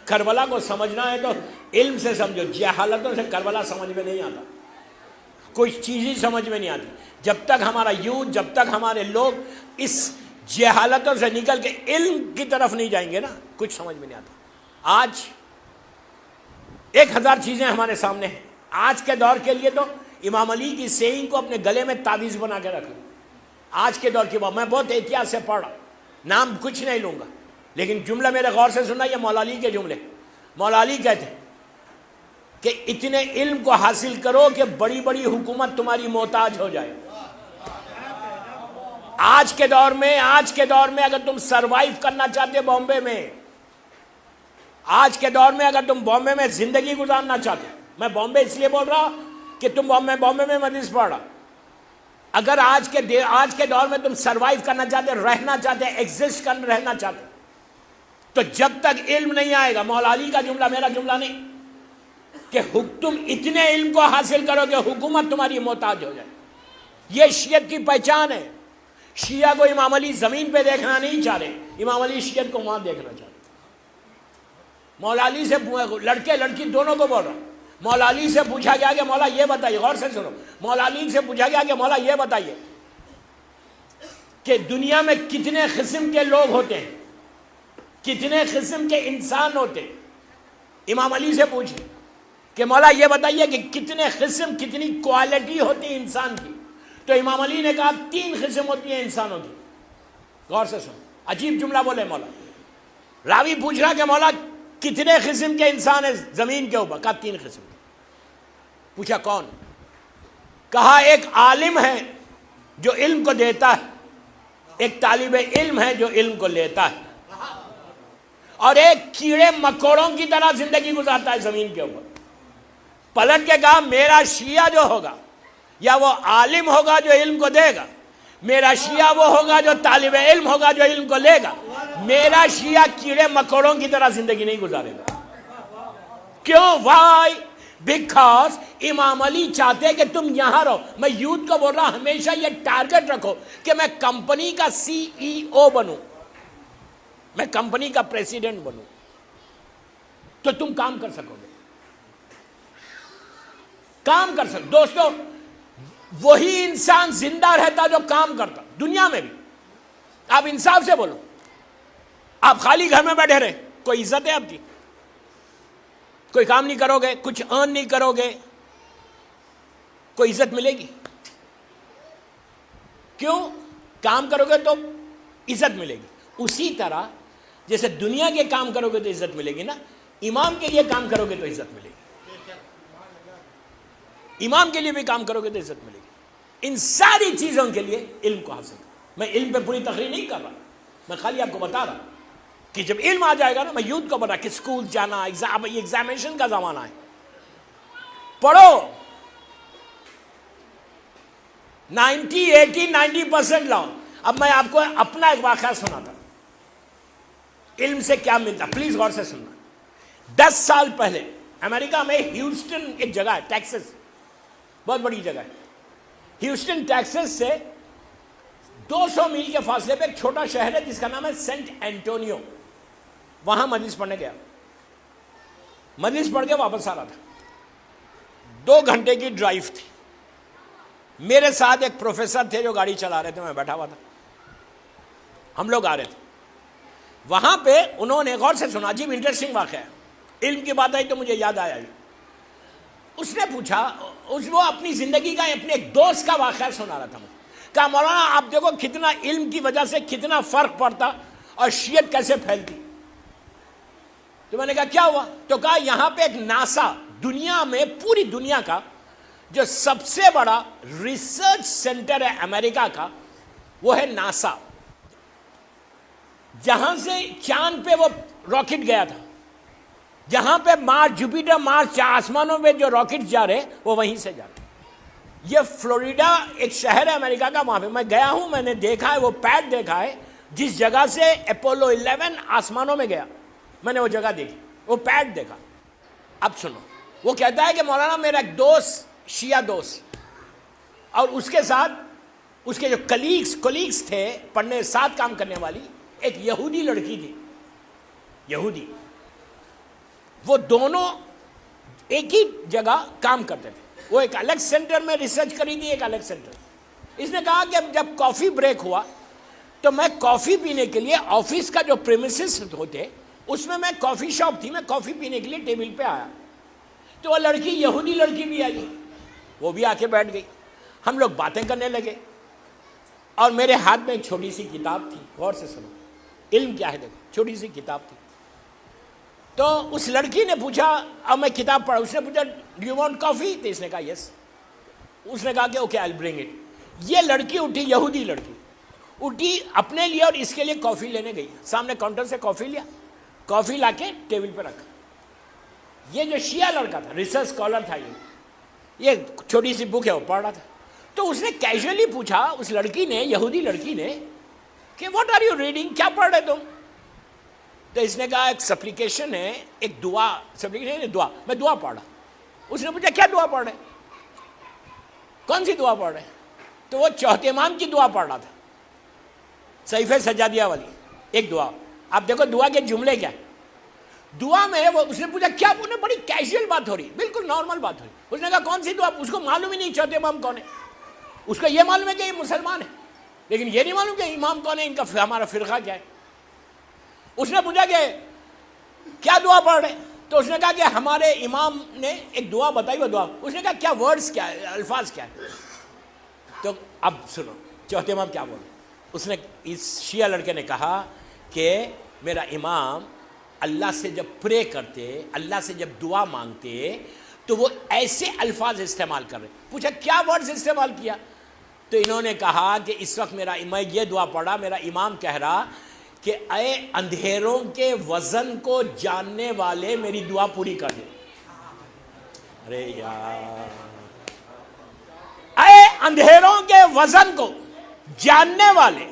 کربلا کو سمجھنا ہے تو علم سے سمجھو، جہالتوں سے کربلا سمجھ میں نہیں آتا، کوئی چیز ہی سمجھ میں نہیں آتی جب تک ہمارا یوتھ، جب تک ہمارے لوگ اس جہالتوں سے نکل کے علم کی طرف نہیں جائیں گے نا، کچھ سمجھ میں نہیں آتا۔ آج 1000 چیزیں ہمارے سامنے ہیں۔ آج کے دور کے لیے تو امام علی کی سیئنگ کو اپنے گلے میں تعویذ بنا کے رکھو۔ آج کے دور کی بات میں بہت احتیاط سے پڑھ رہا، نام کچھ نہیں لوں گا، لیکن جملہ میرے غور سے سننا، یہ مولا علی کے جملے۔ مولا علی کہتے ہیں کہ اتنے علم کو حاصل کرو کہ بڑی بڑی حکومت تمہاری محتاج ہو جائے۔ آج کے دور میں اگر تم سروائیو کرنا چاہتے بامبے میں، آج کے دور میں اگر تم بامبے میں زندگی گزارنا چاہتے، میں بامبے اس لیے بول رہا کہ تم بامبے میں مدرس پڑھ رہا، اگر آج کے دور میں تم سروائیو کرنا چاہتے، رہنا چاہتے، ایگزسٹ کر رہنا چاہتے، تو جب تک علم نہیں آئے گا، مولا علی کا جملہ میرا جملہ نہیں، کہ تم اتنے علم کو حاصل کرو کہ حکومت تمہاری محتاج ہو جائے۔ یہ شیعت کی پہچان ہے۔ شیعہ کو امام علی زمین پہ دیکھنا نہیں چاہ رہے، امام علی شیعت کو وہاں دیکھنا چاہ رہے۔ مولا علی سے لڑکے لڑکی دونوں کو بول رہا ہوں، مولا علی سے پوچھا گیا کہ مولا یہ بتائیے، غور سے سنو، مولا علی سے پوچھا گیا کہ مولا یہ بتائیے کہ دنیا میں کتنے قسم کے لوگ ہوتے ہیں، کتنے قسم کے انسان ہوتے ہیں۔ امام علی سے پوچھیں کہ مولا یہ بتائیے کہ کتنے قسم، کتنی کوالٹی ہوتی ہے انسان کی، تو امام علی نے کہا 3 قسم ہوتی ہیں انسانوں کی۔ غور سے سنو، عجیب جملہ بولے مولا۔ راوی پوچھ رہا کہ مولا کتنے قسم کے انسان ہیں زمین کے اوپر؟ کہا 3 قسم۔ پوچھا کون؟ کہا ایک عالم ہے جو علم کو دیتا ہے، ایک طالب علم ہے جو علم کو لیتا ہے، اور ایک کیڑے مکوڑوں کی طرح زندگی گزارتا ہے زمین کے اوپر۔ پلٹ کے کہا میرا شیعہ جو ہوگا، یا وہ عالم ہوگا جو علم کو دے گا، میرا شیعہ وہ ہوگا جو طالب علم ہوگا جو علم کو لے گا، میرا شیعہ کیڑے مکوڑوں کی طرح زندگی نہیں گزارے گا۔ کیوں؟ وائی؟ بیکاز امام علی چاہتے کہ تم یہاں رہو۔ میں یوتھ کو بول رہا ہمیشہ یہ ٹارگٹ رکھو کہ میں کمپنی کا CEO بنوں، میں کمپنی کا پریسیڈنٹ بنوں، تو تم کام کر سکو گے، کام کر سکو۔ دوستو، وہی انسان زندہ رہتا جو کام کرتا دنیا میں بھی۔ آپ انصاف سے بولو، آپ خالی گھر میں بیٹھے رہے، کوئی عزت ہے آپ کی؟ کوئی کام نہیں کرو گے، کچھ ارن نہیں کرو گے، کوئی عزت ملے گی؟ کیوں؟ کام کرو گے تو عزت ملے گی۔ اسی طرح جیسے دنیا کے کام کرو گے تو عزت ملے گی نا، امام کے لیے کام کرو گے تو عزت ملے گی، امام کے لیے بھی کام کرو گے تو عزت ملے گی۔ ان ساری چیزوں کے لیے علم کو حاصل کرو۔ میں علم پہ پوری تقریر نہیں کر رہا، میں خالی آپ کو بتا رہا کہ جب علم آ جائے گا نا، میں یوتھ کو بتا کہ اسکول جانا، یہ ایگزامیشن کا زمانہ ہے، پڑھو، 90 80 90% لاؤ۔ اب میں آپ کو اپنا ایک واقعہ سناتا ہوں، علم سے کیا ملتا، پلیز غور سے سننا۔ 10 سال پہلے امریکہ میں ہیوسٹن ایک جگہ ہے، ٹیکسس، بہت بڑی جگہ ہے۔ ہیوسٹن ٹیکسس سے 200 میل کے فاصلے پہ ایک چھوٹا شہر ہے جس کا نام ہے سینٹ اینٹونیو۔ وہاں مجلس پڑھنے گیا، مجلس پڑھ کے واپس آ رہا تھا، 2 گھنٹے کی ڈرائیو تھی۔ میرے ساتھ ایک پروفیسر تھے جو گاڑی چلا رہے تھے، میں بیٹھا ہوا تھا، ہم لوگ آ رہے تھے۔ وہاں پہ انہوں نے، غور سے سنا، عجیب انٹرسٹنگ واقعہ ہے، علم کی بات آئی تو مجھے یاد آیا۔ اس نے پوچھا، وہ اپنی زندگی کا، اپنے ایک دوست کا واقعہ سنا رہا تھا مجھے۔ کہا مولانا آپ دیکھو کتنا علم کی وجہ سے کتنا فرق پڑتا اور شیعت کیسے پھیلتی۔ تو میں نے کہا کیا ہوا؟ تو کہا یہاں پہ ایک ناسا، دنیا میں پوری دنیا کا جو سب سے بڑا ریسرچ سینٹر ہے امریکہ کا، وہ ہے ناسا، جہاں سے چاند پہ وہ راکٹ گیا تھا، جہاں پہ مارس، جوپیٹر، مارس، آسمانوں میں جو راکٹ جا رہے وہ وہیں سے جا رہے۔ یہ فلوریڈا ایک شہر ہے امریکہ کا، وہاں پہ میں گیا ہوں، میں نے دیکھا ہے، وہ پیڈ دیکھا ہے جس جگہ سے اپولو 11 آسمانوں میں گیا، میں نے وہ جگہ دیکھی، وہ پیڈ دیکھا۔ اب سنو، وہ کہتا ہے کہ مولانا میرا ایک دوست، شیعہ دوست، اور اس کے ساتھ اس کے جو کولیگز تھے، پڑھنے ساتھ کام کرنے والی ایک یہودی لڑکی تھی، یہودی، وہ دونوں ایک ہی جگہ کام کرتے تھے. وہ ایک الگ سینٹر میں ریسرچ کری تھی, ایک الگ سینٹر. اس نے کہا کہ جب کافی بریک ہوا تو میں کافی پینے کے لیے آفس کا جو پریمیسز ہوتے اس میں کافی شاپ تھی, میں کافی پینے کے لیے ٹیبل پہ آیا تو وہ لڑکی, یہودی لڑکی بھی آئی, وہ بھی آ کے بیٹھ گئی. ہم لوگ باتیں کرنے لگے اور میرے ہاتھ میں ایک چھوٹی سی کتاب تھی. غور سے سنو, علم کیا ہے دیکھو, چھوٹی سی کتاب تھی. تو اس لڑکی نے پوچھا, اب میں کتاب پڑھا, اس نے پوچھا ڈو یو وانٹ کافی, تو اس نے کہا یس. اس نے کہا کہ okay I will bring it. یہ لڑکی اٹھی, یہودی لڑکی اٹھی, اپنے لیے اور اس کے لیے کافی لینے گئی. سامنے کاؤنٹر سے کافی لیا, کافی لا کے ٹیبل پہ رکھا. یہ جو شیعہ لڑکا تھا, ریسرچ اسکالر تھا, یہ چھوٹی سی بک ہے وہ پڑھ رہا تھا. تو اس نے کیجولی پوچھا اس لڑکی نے, یہودی لڑکی نے, کہ واٹ آر یو ریڈنگ, کیا پڑھ رہے تم؟ تو اس نے کہا ایک سپلیکیشن ہے, ایک دعا, سپلیکیشن ہے دعا, میں دعا پڑھ رہا. اس نے پوچھا کیا دعا پڑھ رہے, کون سی دعا پڑھ رہے؟ تو وہ چوتھے امام کی دعا پڑھ رہا تھا, صحیفہ سجادیہ والی ایک دعا. آپ دیکھو دعا کے جملے کیا ہے. دعا میں وہ, اس نے پوچھا کیا, انہیں بڑی کیجول بات ہو رہی, بالکل نارمل بات ہو رہی. اس نے کہا کون سی دعا, اس کو معلوم ہی نہیں چوتھے امام کون ہے. اس کو یہ معلوم ہے کہ یہ مسلمان ہے, لیکن یہ نہیں معلوم کہ امام کون ہے, ان کا ہمارا فرقہ کیا ہے. اس نے پوچھا کہ کیا دعا پڑھ رہے, تو اس نے کہا کہ ہمارے امام نے ایک دعا بتائی, وہ دعا. اس نے کہا کیا ورڈز کیا ہے, الفاظ کیا ہے. تو اب سنو چوتھے امام کیا بولے. اس نے, اس شیعہ لڑکے نے کہا کہ میرا امام اللہ سے جب پرے کرتے, اللہ سے جب دعا مانگتے تو وہ ایسے الفاظ استعمال کر رہے. پوچھا کیا ورڈز استعمال کیا, تو انہوں نے کہا کہ اس وقت میں یہ دعا پڑھا, میرا امام کہہ رہا کہ اے اندھیروں کے وزن کو جاننے والے میری دعا پوری کر دے. ارے یار, اے اندھیروں کے وزن کو جاننے والے,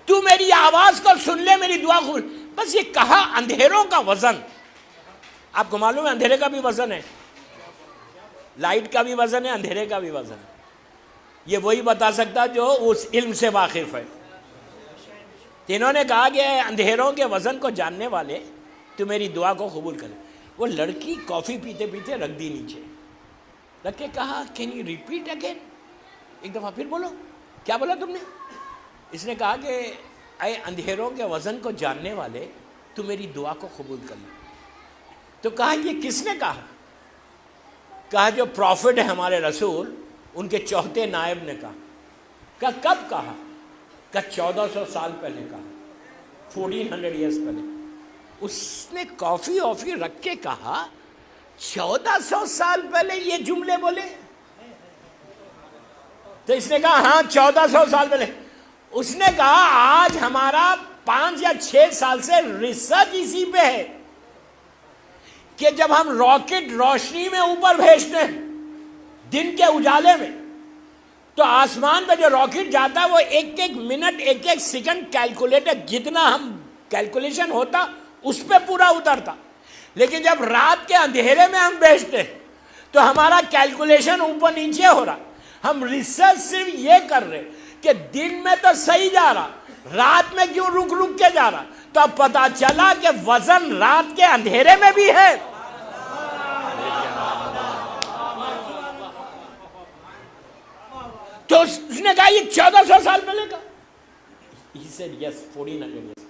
تو میری آواز کو سن لے, میری دعا قبول. بس یہ کہا اندھیروں کا وزن. آپ کو معلوم ہے اندھیرے کا بھی وزن ہے, لائٹ کا بھی وزن ہے, اندھیرے کا بھی وزن ہے. یہ وہی بتا سکتا جو اس علم سے واقف ہے. انہوں نے کہا کہ اندھیروں کے وزن کو جاننے والے تو میری دعا کو قبول کرے. وہ لڑکی کافی پیتے پیتے رکھ دی نیچے, رکھ کے کہا کین یو ریپیٹ اگین, ایک دفعہ پھر بولو, کیا بولا تم نے؟ اس نے کہا کہ اے اندھیروں کے وزن کو جاننے والے تو میری دعا کو قبول کر لے. تو کہا یہ کس نے کہا؟ کہا جو پروفٹ ہے ہمارے رسول, ان کے چوتھے نائب نے کہا. کہا کب کہا؟ کہا 1400 سال پہلے کہا, 1400 ایئرس پہلے. اس نے کافی آفی رکھ کے کہا 1400 سال پہلے یہ جملے بولے؟ تو اس نے کہا ہاں 1400 سال پہلے. اس نے کہا آج ہمارا 5 یا 6 سال سے ریسرچ اسی پہ ہے کہ جب ہم راکٹ روشنی میں اوپر بھیجتے ہیں دن کے اجالے میں, تو آسمان پہ جو راکٹ جاتا ہے وہ ایک ایک منٹ, ایک ایک سیکنڈ کیلکولیٹر, جتنا ہم کیلکولیشن ہوتا اس پہ پورا اترتا. لیکن جب رات کے اندھیرے میں ہم بھیجتے ہیں تو ہمارا کیلکولیشن اوپر نیچے ہو رہا. ہم ریسرچ صرف یہ کر رہے کہ دن میں تو صحیح جا رہا, رات میں کیوں رک رک کے جا رہا. تو اب پتا چلا کہ وزن رات کے اندھیرے میں بھی ہے. تو اس نے کہا یہ 1400 سال پہلے کا. He said yes, 1400 years.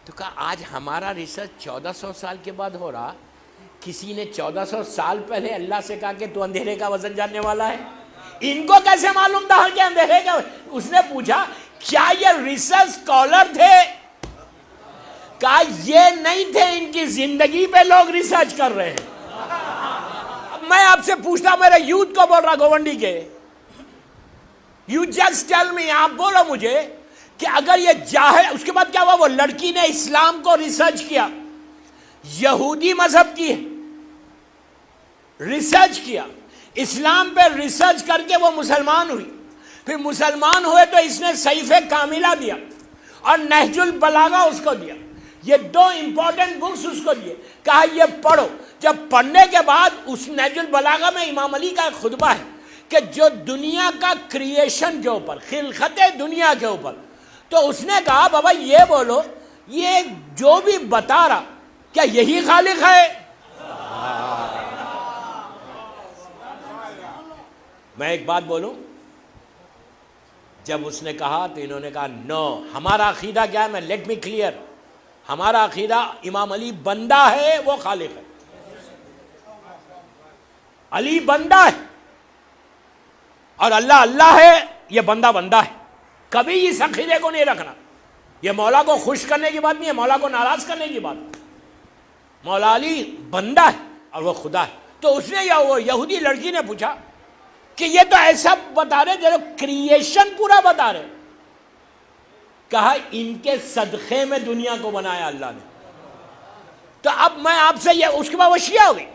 تو کہا آج ہمارا ریسرچ 1400 سال کے بعد ہو رہا, کسی نے 1400 سال پہلے اللہ سے کہا کہ تو اندھیرے کا وزن جاننے والا ہے. ان کو کیسے معلوم تھا کہ اندھیرے کا؟ اس نے پوچھا کیا یہ ریسرچ اسکالر تھے؟ کہا یہ نہیں تھے, ان کی زندگی پہ لوگ ریسرچ کر رہے ہیں. میں آپ سے پوچھتا, میرے یوتھ کو بول رہا, گوونڈی کے, یو جسٹ ٹیل می, آپ بولو مجھے کہ اگر یہ جاہل. اس کے بعد کیا ہوا, وہ لڑکی نے اسلام کو ریسرچ کیا, یہودی مذہب کی ریسرچ کیا, اسلام پہ ریسرچ کر کے وہ مسلمان ہوئی. پھر مسلمان ہوئے تو اس نے صحیفہ کاملہ دیا اور نہج البلاغہ اس کو دیا. یہ 2 امپورٹنٹ بکس اس کو دیے, کہا یہ پڑھو. جب پڑھنے کے بعد اس نہج البلاغہ میں امام علی کا ایک خطبہ ہے کہ جو دنیا کا کریشن کے اوپر, خلقت دنیا کے اوپر, تو اس نے کہا بابا یہ بولو, یہ جو بھی بتا رہا کیا یہی خالق ہے؟ میں ایک بات بولوں، جب اس نے کہا تو انہوں نے کہا نو، ہمارا عقیدہ کیا ہے؟ میں لیٹ می کلیئر، ہمارا عقیدہ امام علی بندہ ہے، وہ خالق ہے۔ علی بندہ ہے اور اللہ اللہ ہے، یہ بندہ بندہ ہے۔ کبھی اس عقیدے کو نہیں رکھنا۔ یہ مولا کو خوش کرنے کی بات نہیں ہے، مولا کو ناراض کرنے کی بات ہے۔ مولا علی بندہ ہے اور وہ خدا ہے۔ تو اس نے وہ یہودی لڑکی نے پوچھا کہ یہ تو ایسا بتا رہے جو کریشن پورا بتا رہے، کہا ان کے صدقے میں دنیا کو بنایا اللہ نے۔ تو اب میں آپ سے یہ، اس کے بعد وہ شیعہ ہو گئی۔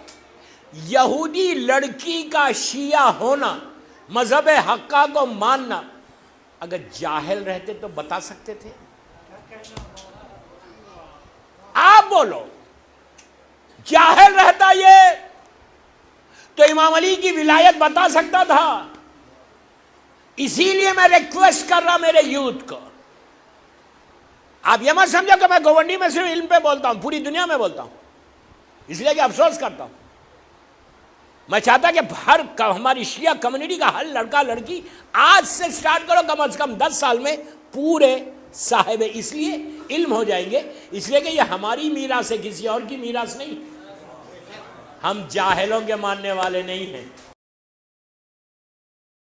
یہودی لڑکی کا شیعہ ہونا، مذہب حقہ کو ماننا، اگر جاہل رہتے تو بتا سکتے تھے؟ آپ بولو، جاہل رہتا یہ تو امام علی کی ولایت بتا سکتا تھا۔ اسی لیے میں ریکویسٹ کر رہا میرے یوتھ کو، آپ یہ مت سمجھو کہ میں گوونڈی میں صرف علم پہ بولتا ہوں، پوری دنیا میں بولتا ہوں، اس لیے کہ افسوس کرتا ہوں۔ میں چاہتا کہ ہر ہماری شیعہ کمیونٹی کا ہر لڑکا لڑکی آج سے سٹارٹ کرو، کم از کم 10 سال میں پورے صاحب اس لیے علم ہو جائیں گے، اس لیے کہ یہ ہماری میراث ہے، کسی اور کی میراث نہیں۔ ہم جاہلوں کے ماننے والے نہیں ہیں۔